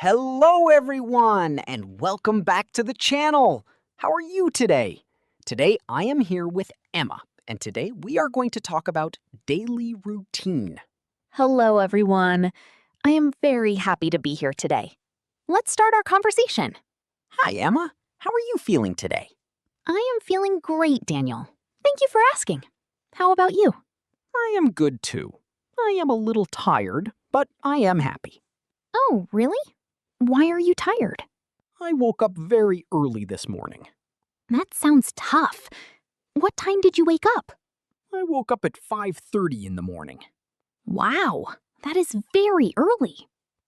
Hello everyone, and welcome back to the channel. How are you today? Today I am here with Emma, and today we are going to talk about daily routine. Hello, everyone. I am very happy to be here today. Let's start our conversation. Hi Emma, how are you feeling today? I am feeling great, Daniel. Thank you for asking. How about you? I am good too. I am a little tired, but I am happy. Oh, really? Why are you tired? I woke up very early this morning. That sounds tough. What time did you wake up? I woke up at 5:30 in the morning. Wow, that is very early.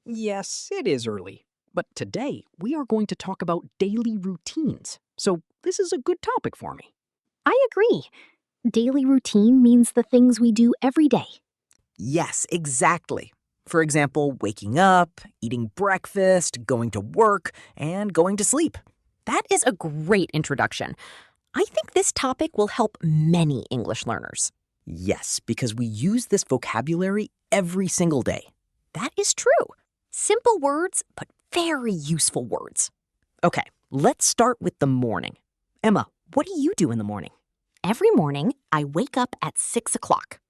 Yes, it is early, but today we are going to talk about daily routines, so this is a good topic for me. I agree. Daily routine means the things we do every day. Yes, exactly. For example, waking up, eating breakfast, going to work, and going to sleep. That is a great introduction. I think this topic will help many English learners. Yes, because we use this vocabulary every single day. That is true. Simple words, but very useful words. Okay, let's start with the morning. Emma, what do you do in the morning? Every morning, I wake up at 6 o'clock.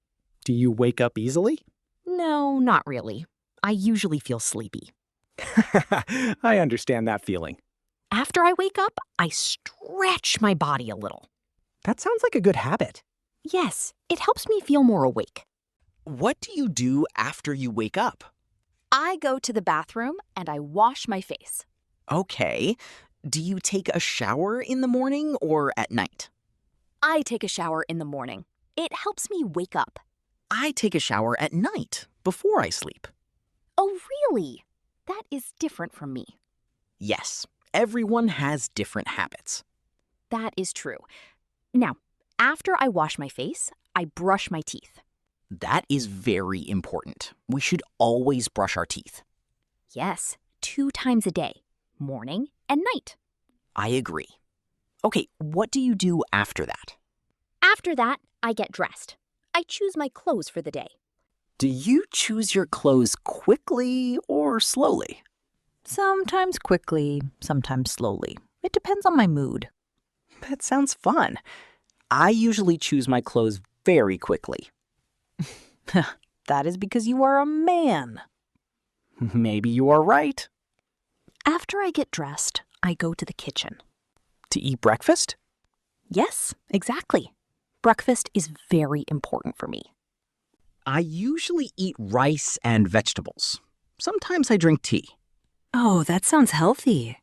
Do you wake up easily? No, not really. I usually feel sleepy. I understand that feeling. After I wake up, I stretch my body a little. That sounds like a good habit. Yes, it helps me feel more awake. What do you do after you wake up? I go to the bathroom and I wash my face. Okay, do you take a shower in the morning or at night? I take a shower in the morning. It helps me wake up. I take a shower at night before I sleep. Oh, really? That is different from me. Yes, everyone has different habits. That is true. Now, after I wash my face, I brush my teeth. That is very important. We should always brush our teeth. Yes, 2 times a day, morning and night. I agree. Okay, what do you do after that? After that, I get dressed. I choose my clothes for the day. Do you choose your clothes quickly or slowly? Sometimes quickly, sometimes slowly. It depends on my mood. That sounds fun. I usually choose my clothes very quickly. That is because you are a man. Maybe you are right. After I get dressed, I go to the kitchen. To eat breakfast? Yes, exactly. Breakfast is very important for me. I usually eat rice and vegetables. Sometimes I drink tea. Oh, that sounds healthy.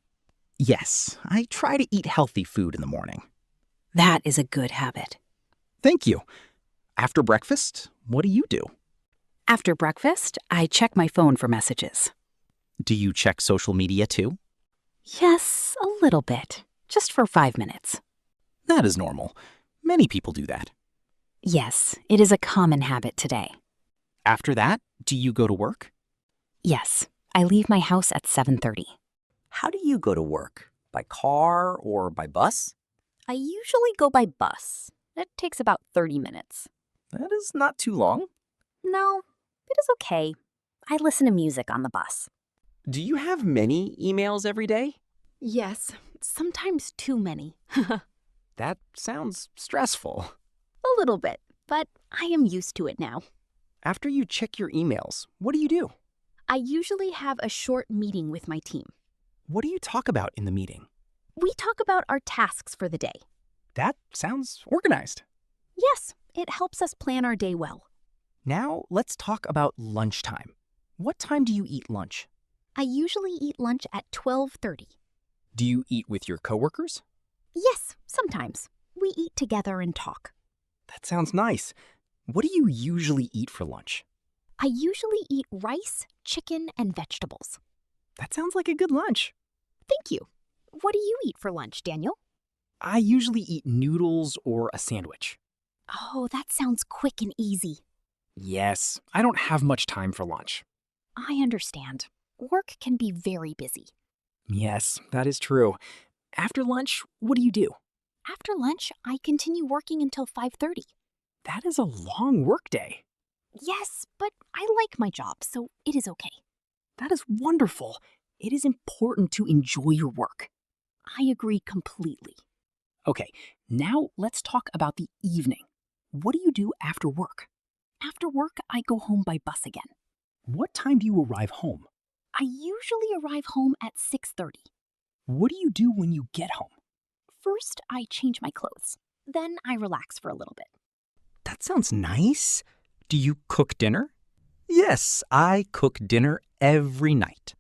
Yes, I try to eat healthy food in the morning. That is a good habit. Thank you. After breakfast, what do you do? After breakfast, I check my phone for messages. Do you check social media too? Yes, a little bit. Just for 5 minutes. That is normal. Many people do that. Yes, it is a common habit today. After that, do you go to work? Yes, I leave my house at 7:30. How do you go to work? By car or by bus? I usually go by bus. It takes about 30 minutes. That is not too long. No, it is okay. I listen to music on the bus. Do you have many emails every day? Yes, sometimes too many. That sounds stressful. A little bit, but I am used to it now. After you check your emails, what do you do? I usually have a short meeting with my team. What do you talk about in the meeting? We talk about our tasks for the day. That sounds organized. Yes, it helps us plan our day well. Now let's talk about lunchtime. What time do you eat lunch? I usually eat lunch at 12:30. Do you eat with your coworkers? Yes, sometimes. We eat together and talk. That sounds nice. What do you usually eat for lunch? I usually eat rice, chicken, and vegetables. That sounds like a good lunch. Thank you. What do you eat for lunch, Daniel? I usually eat noodles or a sandwich. Oh, that sounds quick and easy. Yes, I don't have much time for lunch. I understand. Work can be very busy. Yes, that is true. After lunch, what do you do? After lunch, I continue working until 5:30. That is a long workday. Yes, but I like my job, so it is okay. That is wonderful. It is important to enjoy your work. I agree completely. Okay, now let's talk about the evening. What do you do after work? After work, I go home by bus again. What time do you arrive home? I usually arrive home at 6:30. What do you do when you get home? First, I change my clothes. Then I relax for a little bit. That sounds nice. Do you cook dinner? Yes, I cook dinner every night.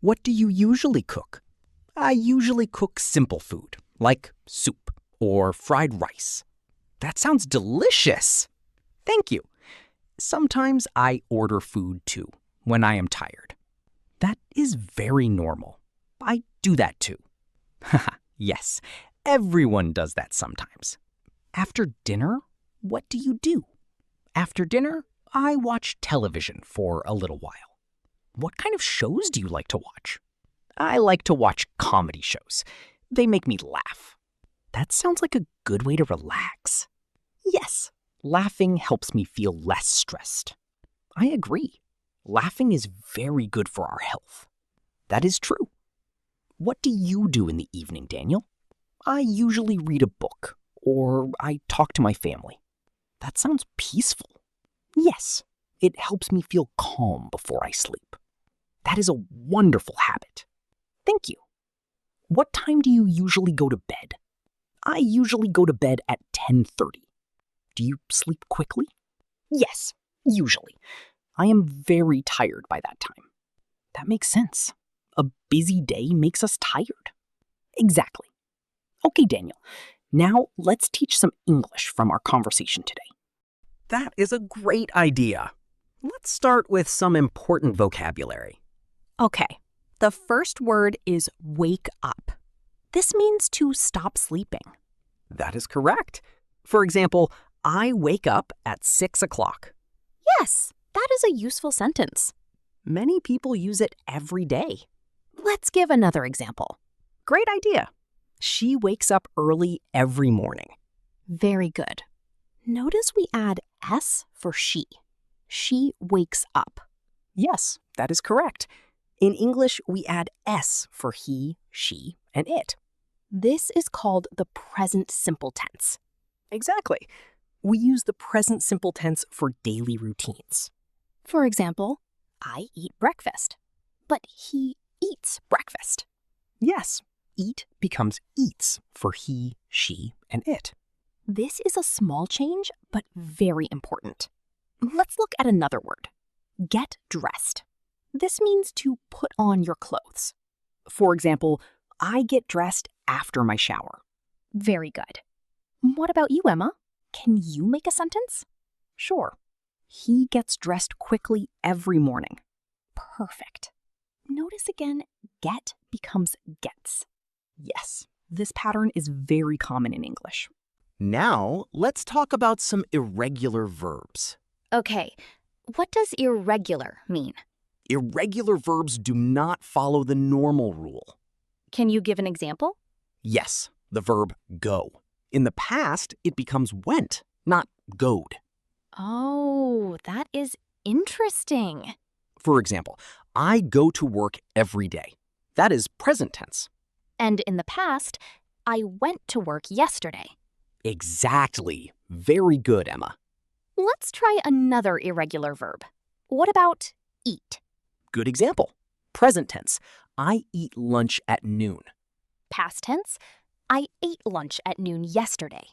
What do you usually cook? I usually cook simple food, like soup or fried rice. That sounds delicious. Thank you. Sometimes I order food too, when I am tired. That is very normal. I do that too. Haha, yes, everyone does that sometimes. After dinner, what do you do? After dinner, I watch television for a little while. What kind of shows do you like to watch? I like to watch comedy shows. They make me laugh. That sounds like a good way to relax. Yes, laughing helps me feel less stressed. I agree. Laughing is very good for our health. That is true. What do you do in the evening, Daniel? I usually read a book, or I talk to my family. That sounds peaceful. Yes, it helps me feel calm before I sleep. That is a wonderful habit. Thank you. What time do you usually go to bed? I usually go to bed at 10:30. Do you sleep quickly? Yes, usually. I am very tired by that time. That makes sense. A busy day makes us tired. Exactly. Okay, Daniel. Now let's teach some English from our conversation today. That is a great idea. Let's start with some important vocabulary. Okay, the first word is wake up. This means to stop sleeping. That is correct. For example, I wake up at 6 o'clock. Yes, that is a useful sentence. Many people use it every day. Let's give another example. Great idea. She wakes up early every morning. Very good. Notice we add S for she. She wakes up. Yes, that is correct. In English, we add S for he, she, and it. This is called the present simple tense. Exactly. We use the present simple tense for daily routines. For example, I eat breakfast, but he eats breakfast. Yes, eat becomes eats for he, she, and it. This is a small change, but very important. Let's look at another word. Get dressed. This means to put on your clothes. For example, I get dressed after my shower. Very good. What about you, Emma? Can you make a sentence? Sure. He gets dressed quickly every morning. Perfect. Notice again, get becomes gets. Yes, this pattern is very common in English. Now, let's talk about some irregular verbs. Okay, what does irregular mean? Irregular verbs do not follow the normal rule. Can you give an example? Yes, the verb go. In the past, it becomes went, not goed. Oh, that is interesting. For example, I go to work every day. That is present tense. And in the past, I went to work yesterday. Exactly. Very good, Emma. Let's try another irregular verb. What about eat? Good example. Present tense. I eat lunch at noon. Past tense, I ate lunch at noon yesterday.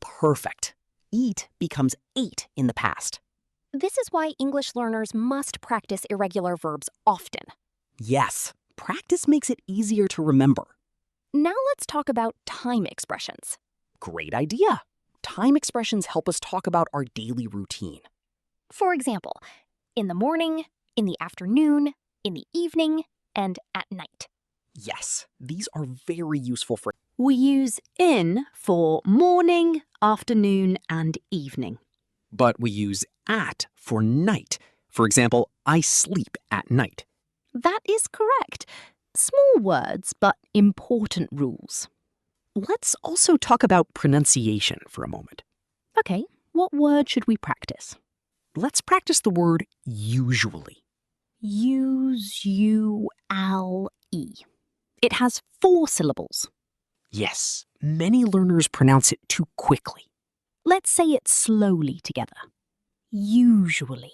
Perfect. Eat becomes ate in the past. This is why English learners must practice irregular verbs often. Yes, practice makes it easier to remember. Now let's talk about time expressions. Great idea. Time expressions help us talk about our daily routine. For example, in the morning, in the afternoon, in the evening, and at night. Yes, these are very useful for... We use in for morning, afternoon, and evening. But we use at for night. For example, I sleep at night. That is correct. Small words, but important rules. Let's also talk about pronunciation for a moment. Okay, what word should we practice? Let's practice the word usually. U-S-U-L-L-Y. It has 4 syllables. Yes, many learners pronounce it too quickly. Let's say it slowly together. Usually.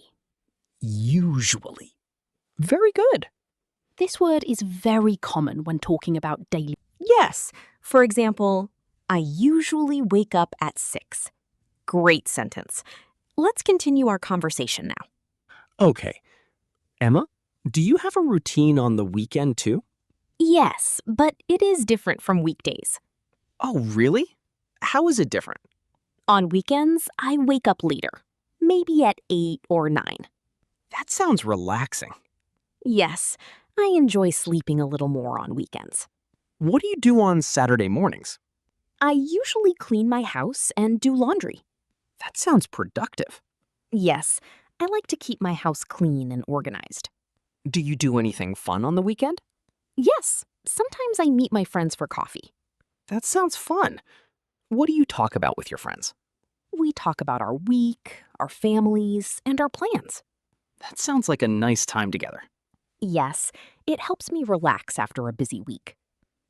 Usually. Very good. This word is very common when talking about daily. Yes. For example, I usually wake up at 6. Great sentence. Let's continue our conversation now. Okay. Emma, do you have a routine on the weekend too? Yes, but it is different from weekdays. Oh, really? How is it different? On weekends, I wake up later, maybe at 8 or 9. That sounds relaxing. Yes, I enjoy sleeping a little more on weekends. What do you do on Saturday mornings? I usually clean my house and do laundry. That sounds productive. Yes, I like to keep my house clean and organized. Do you do anything fun on the weekend? Yes, sometimes I meet my friends for coffee. That sounds fun. What do you talk about with your friends? We talk about our week, our families, and our plans. That sounds like a nice time together. Yes, it helps me relax after a busy week.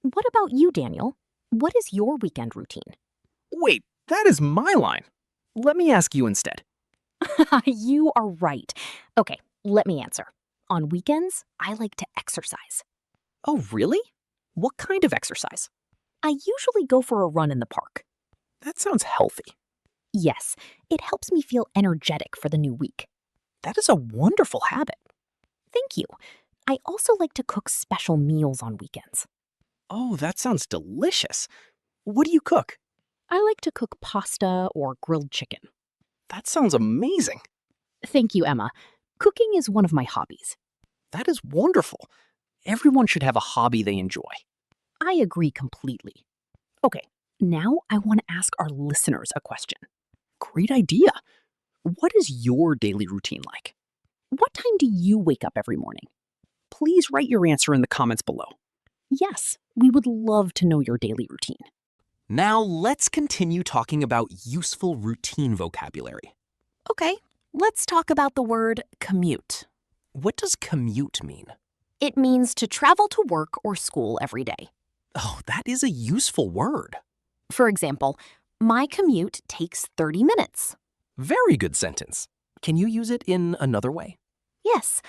What about you, Daniel? What is your weekend routine? Wait, that is my line. Let me ask you instead. You are right. Okay, let me answer. On weekends, I like to exercise. Oh, really? What kind of exercise? I usually go for a run in the park. That sounds healthy. Yes, it helps me feel energetic for the new week. That is a wonderful habit. Thank you. I also like to cook special meals on weekends. Oh, that sounds delicious. What do you cook? I like to cook pasta or grilled chicken. That sounds amazing. Thank you, Emma. Cooking is one of my hobbies. That is wonderful. Everyone should have a hobby they enjoy. I agree completely. Okay, now I want to ask our listeners a question. Great idea. What is your daily routine like? What time do you wake up every morning? Please write your answer in the comments below. Yes, we would love to know your daily routine. Now let's continue talking about useful routine vocabulary. Okay, let's talk about the word commute. What does commute mean? It means to travel to work or school every day. Oh, that is a useful word. For example, my commute takes 30 minutes. Very good sentence. Can you use it in another way? Yes,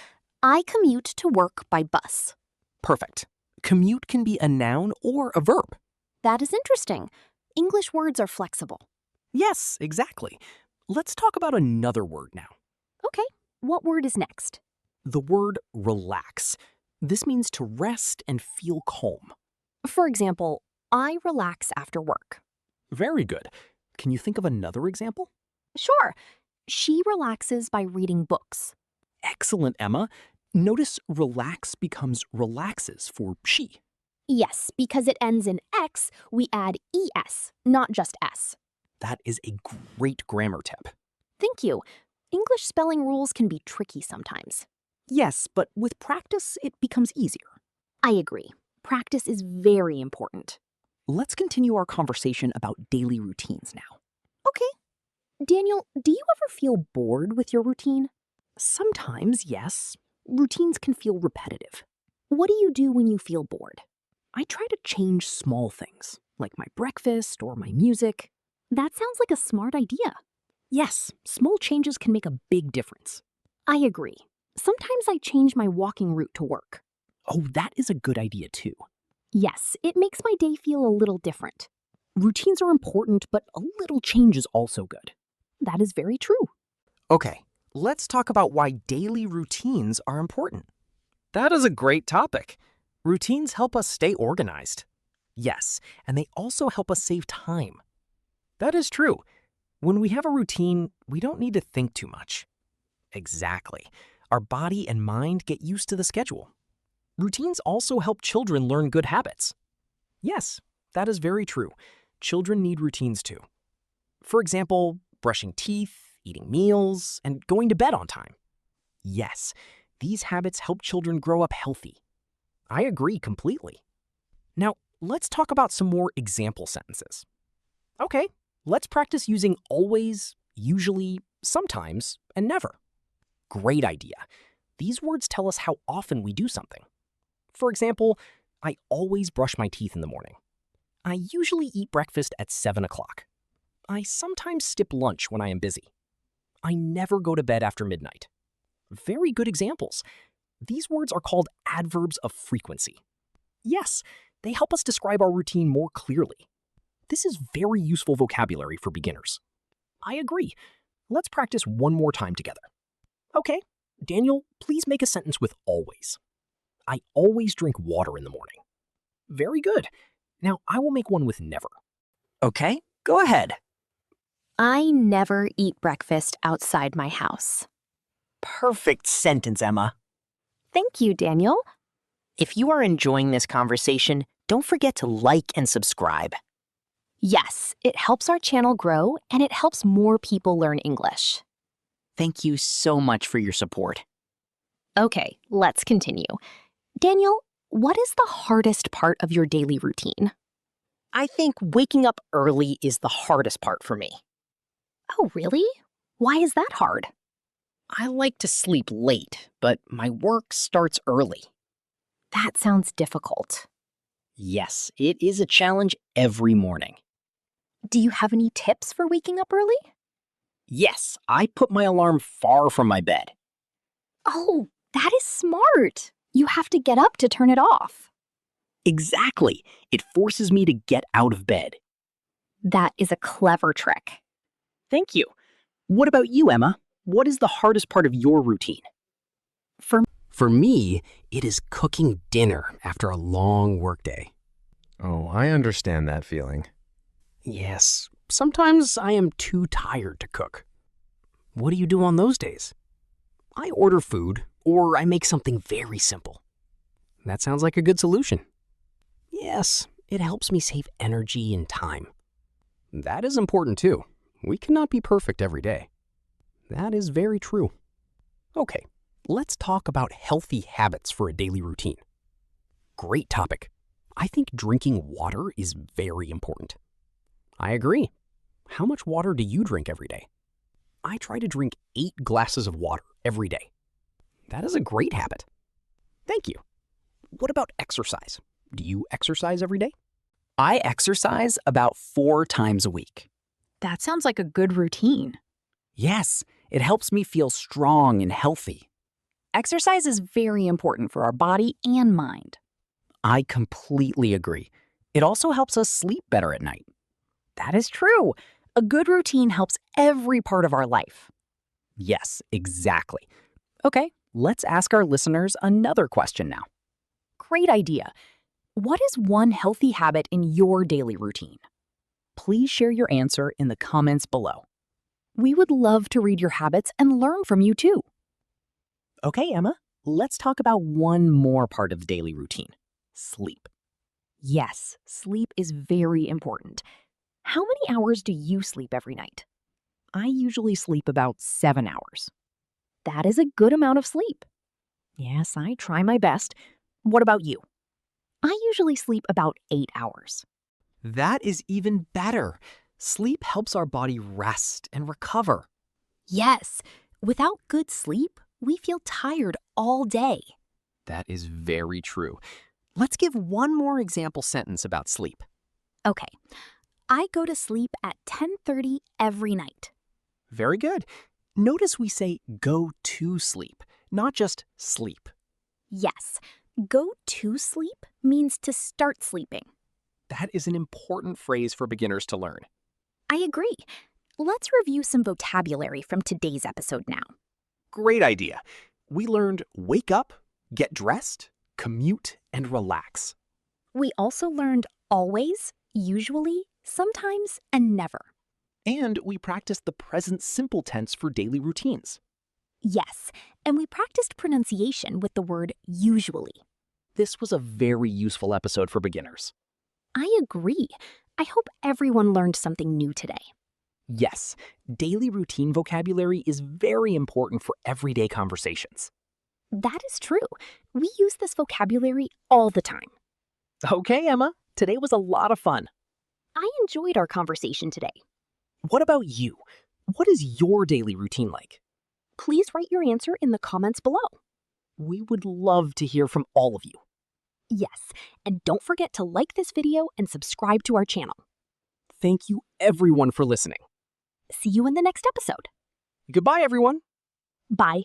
I commute to work by bus. Perfect. Commute can be a noun or a verb. That is interesting. English words are flexible. Yes, exactly. Let's talk about another word now. Okay, what word is next? The word relax. This means to rest and feel calm. For example, I relax after work. Very good. Can you think of another example? Sure, she relaxes by reading books. Excellent, Emma. Notice relax becomes relaxes for she. Yes, because it ends in X, we add ES, not just S. That is a great grammar tip. Thank you. English spelling rules can be tricky sometimes. Yes, but with practice, it becomes easier. I agree. Practice is very important. Let's continue our conversation about daily routines now. Okay. Daniel, do you ever feel bored with your routine? Sometimes, yes. Routines can feel repetitive. What do you do when you feel bored? I try to change small things, like my breakfast or my music. That sounds like a smart idea. Yes, small changes can make a big difference. I agree. Sometimes I change my walking route to work. Oh, that is a good idea too. Yes, it makes my day feel a little different. Routines are important, but a little change is also good. That is very true. Okay, let's talk about why daily routines are important. That is a great topic. Routines help us stay organized. Yes, and they also help us save time. That is true. When we have a routine, we don't need to think too much. Exactly. Our body and mind get used to the schedule. Routines also help children learn good habits. Yes, that is very true. Children need routines too. For example, brushing teeth, eating meals, and going to bed on time. Yes, these habits help children grow up healthy. I agree completely. Now, let's talk about some more example sentences. Okay, let's practice using always, usually, sometimes, and never. Great idea. These words tell us how often we do something. For example, I always brush my teeth in the morning. I usually eat breakfast at 7 o'clock. I sometimes skip lunch when I am busy. I never go to bed after midnight. Very good examples. These words are called adverbs of frequency. Yes, they help us describe our routine more clearly. This is very useful vocabulary for beginners. I agree. Let's practice one more time together. Okay, Daniel, please make a sentence with always. I always drink water in the morning. Very good. Now I will make one with never. Okay, go ahead. I never eat breakfast outside my house. Perfect sentence, Emma. Thank you, Daniel. If you are enjoying this conversation, don't forget to like and subscribe. Yes, it helps our channel grow and it helps more people learn English. Thank you so much for your support. Okay, let's continue. Daniel, what is the hardest part of your daily routine? I think waking up early is the hardest part for me. Oh, really? Why is that hard? I like to sleep late, but my work starts early. That sounds difficult. Yes, it is a challenge every morning. Do you have any tips for waking up early? Yes, I put my alarm far from my bed. Oh, that is smart. You have to get up to turn it off. Exactly. It forces me to get out of bed. That is a clever trick. Thank you. What about you, Emma? What is the hardest part of your routine? For me, it is cooking dinner after a long workday. Oh, I understand that feeling. Yes, sometimes I am too tired to cook. What do you do on those days? I order food, or I make something very simple. That sounds like a good solution. Yes, it helps me save energy and time. That is important too. We cannot be perfect every day. That is very true. Okay, let's talk about healthy habits for a daily routine. Great topic. I think drinking water is very important. I agree. How much water do you drink every day? I try to drink 8 glasses of water every day. That is a great habit. Thank you. What about exercise? Do you exercise every day? I exercise about 4 times a week. That sounds like a good routine. Yes, it helps me feel strong and healthy. Exercise is very important for our body and mind. I completely agree. It also helps us sleep better at night. That is true. A good routine helps every part of our life. Yes, exactly. Okay, let's ask our listeners another question now. Great idea. What is one healthy habit in your daily routine? Please share your answer in the comments below. We would love to read your habits and learn from you too. Okay, Emma, let's talk about one more part of the daily routine: sleep. Yes, sleep is very important. How many hours do you sleep every night? I usually sleep about 7 hours. That is a good amount of sleep. Yes, I try my best. What about you? I usually sleep about 8 hours. That is even better. Sleep helps our body rest and recover. Yes, without good sleep, we feel tired all day. That is very true. Let's give one more example sentence about sleep. Okay, I go to sleep at 10:30 every night. Very good. Notice we say go to sleep, not just sleep. Yes, go to sleep means to start sleeping. That is an important phrase for beginners to learn. I agree. Let's review some vocabulary from today's episode now. Great idea. We learned wake up, get dressed, commute, and relax. We also learned always, usually, sometimes, and never. And we practiced the present simple tense for daily routines. Yes, and we practiced pronunciation with the word usually. This was a very useful episode for beginners. I agree. I hope everyone learned something new today. Yes, daily routine vocabulary is very important for everyday conversations. That is true. We use this vocabulary all the time. Okay, Emma, today was a lot of fun. I enjoyed our conversation today. What about you? What is your daily routine like? Please write your answer in the comments below. We would love to hear from all of you. Yes, and don't forget to like this video and subscribe to our channel. Thank you everyone for listening. See you in the next episode. Goodbye, everyone. Bye.